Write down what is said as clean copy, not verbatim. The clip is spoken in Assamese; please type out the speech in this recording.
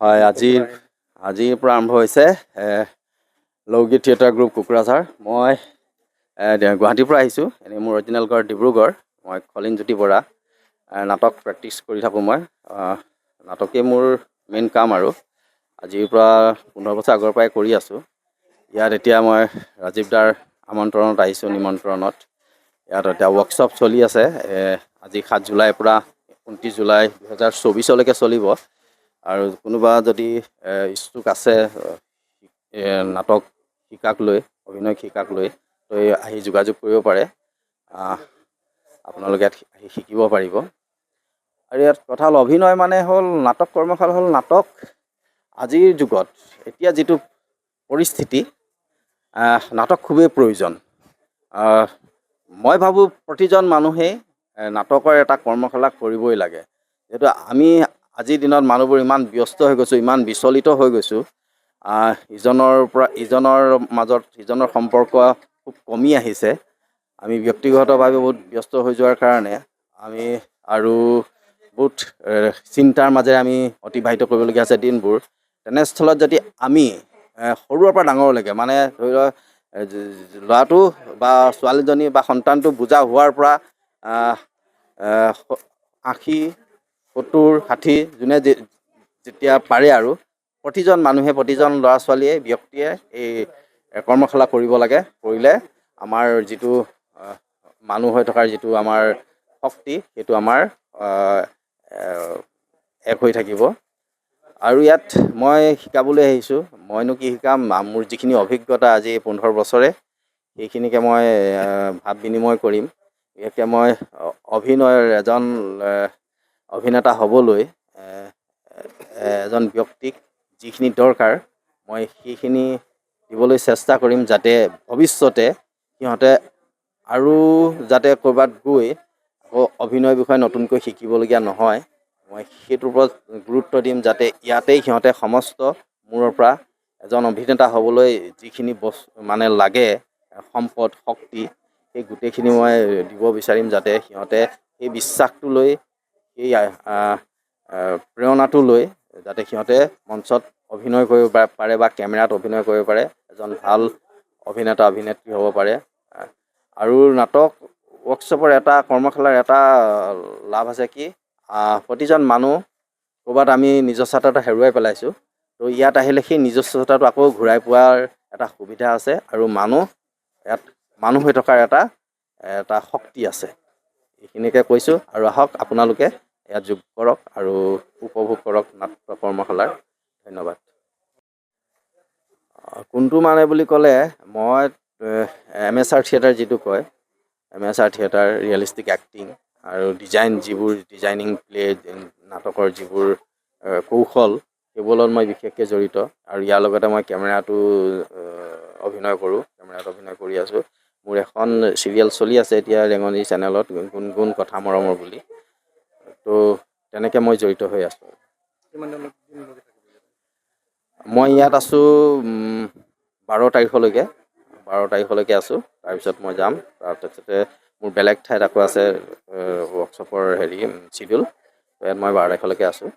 হয়, আজিৰ পৰা আৰম্ভ হৈছে লৌগীত থিয়েটাৰ গ্ৰুপ কোকৰাঝাৰ। মই গুৱাহাটীৰ পৰা আহিছোঁ। এনেই মোৰ অৰিজিনেল ঘৰ ডিব্ৰুগড়। মই খলিন জ্যোতি বৰা। নাটক প্ৰেক্টিছ কৰি থাকোঁ মই। নাটকেই মোৰ মেইন কাম আৰু আজিৰ পৰা 15 বছৰ আগৰ পৰাই কৰি আছোঁ। ইয়াত এতিয়া মই ৰাজীৱ দাৰ আমন্ত্ৰণত আহিছোঁ, নিমন্ত্ৰণত। ইয়াত এতিয়া ৱৰ্কশ্বপ চলি আছে। আজি 7 জুলাইৰ পৰা 29 জুলাই 2024লৈকে চলিব। আৰু কোনোবা যদি ইচ্ছুক আছে নাটক শিকাক লৈ, অভিনয় শিকাক লৈ, তো আহি যোগাযোগ কৰিব পাৰে। আপোনালোকে ইয়াত আহি শিকিব পাৰিব। আৰু ইয়াত কথা হ'ল, অভিনয় মানে হ'ল নাটক কৰ্মশালা হ'ল নাটক। আজিৰ যুগত এতিয়া যিটো পৰিস্থিতি, নাটক খুবেই প্ৰয়োজন। মই ভাবোঁ প্ৰতিজন মানুহেই নাটকৰ এটা কৰ্মশালা কৰিবই লাগে। যিহেতু আমি আজিৰ দিনত মানুহবোৰ ইমান ব্যস্ত হৈ গৈছোঁ, ইমান বিচলিত হৈ গৈছোঁ, ইজনৰ মাজত সিজনৰ সম্পৰ্ক খুব কমি আহিছে। আমি ব্যক্তিগতভাৱে বহুত ব্যস্ত হৈ যোৱাৰ কাৰণে আমি আৰু বহুত চিন্তাৰ মাজেৰে আমি অতিবাহিত কৰিবলগীয়া আছে দিনবোৰ। তেনেস্থলত যদি আমি সৰুৰ পৰা ডাঙৰলৈকে, মানে ধৰি লওক ল'ৰাটো বা ছোৱালীজনী বা সন্তানটো বুজা হোৱাৰ পৰা 80, 70, 60 যোনে যেতিয়া পাৰে আৰু প্ৰতিজন মানুহে, প্ৰতিজন ল'ৰা ছোৱালীয়ে, ব্যক্তিয়ে এই কৰ্মশালা কৰিব লাগে। কৰিলে আমাৰ যিটো মানুহ হৈ থকাৰ যিটো আমাৰ শক্তি, সেইটো আমাৰ এক হৈ থাকিব। আৰু ইয়াত মই শিকাবলৈ আহিছোঁ। মইনো কি শিকাম, মোৰ যিখিনি অভিজ্ঞতা আজি 15 বছৰে, সেইখিনিকে মই ভাৱ বিনিময় কৰিম। বিশেষকৈ মই অভিনয়ৰ এজন অভিনেতা হ'বলৈ এজন ব্যক্তিক যিখিনি দৰকাৰ, মই সেইখিনি দিবলৈ চেষ্টা কৰিম, যাতে ভৱিষ্যতে সিহঁতে আৰু যাতে ক'ৰবাত গৈ আকৌ অভিনয়ৰ বিষয়ে নতুনকৈ শিকিবলগীয়া নহয়। মই সেইটোৰ ওপৰত গুৰুত্ব দিম, যাতে ইয়াতেই সিহঁতে সমস্ত মূৰৰ পৰা এজন অভিনেতা হ'বলৈ যিখিনি মানে লাগে সম্পদ, শক্তি, সেই গোটেইখিনি মই দিব বিচাৰিম, যাতে সিহঁতে সেই বিশ্বাসটো লৈ, সেই প্ৰেৰণাটো লৈ যাতে সিহঁতে মঞ্চত অভিনয় কৰিব পাৰে বা কেমেৰাত অভিনয় কৰিব পাৰে, এজন ভাল অভিনেতা অভিনেত্ৰী হ'ব পাৰে। আৰু নাটক ৱৰ্কশ্বপৰ এটা কৰ্মশালাৰ এটা লাভ আছে কি, প্ৰতিজন মানুহ ক'ৰবাত আমি নিজস্বতাটো হেৰুৱাই পেলাইছোঁ। তো ইয়াত আহিলে সেই নিজস্বতাটো আকৌ ঘূৰাই পোৱাৰ এটা সুবিধা আছে। আৰু ইয়াত মানুহ হৈ থকাৰ এটা শক্তি আছে। এইখিনিকে কৈছোঁ। আৰু আহক আপোনালোকে ইয়াত যোগ কৰক আৰু উপভোগ কৰক নাট্য কৰ্মশালাৰ। ধন্যবাদ। কোনটো মানে বুলি ক'লে, মই MSR থিয়েটাৰ যিটো কয়, MSR থিয়েটাৰ, ৰিয়েলিষ্টিক এক্টিং আৰু যিবোৰ ডিজাইনিং প্লে, নাটকৰ যিবোৰ কৌশল, সেইবোৰৰ লগত মই বিশেষকৈ জড়িত। আৰু ইয়াৰ লগতে মই কেমেৰাত অভিনয় কৰি আছোঁ। মোৰ এখন চিৰিয়েল চলি আছে এতিয়া ৰেঙনি চেনেলত, গুণগুণ কথা মৰমৰ বুলি। তো তেনেকৈ মই জড়িত হৈ আছোঁ। মই ইয়াত আছোঁ 12 তাৰিখলৈকে আছোঁ। তাৰপিছত মই যাম। তাৰপিছতে মোৰ বেলেগ ঠাইত আকৌ আছে ৱৰ্কশ্বপৰ চিডিউল। ইয়াত মই 12 তাৰিখলৈকে আছোঁ।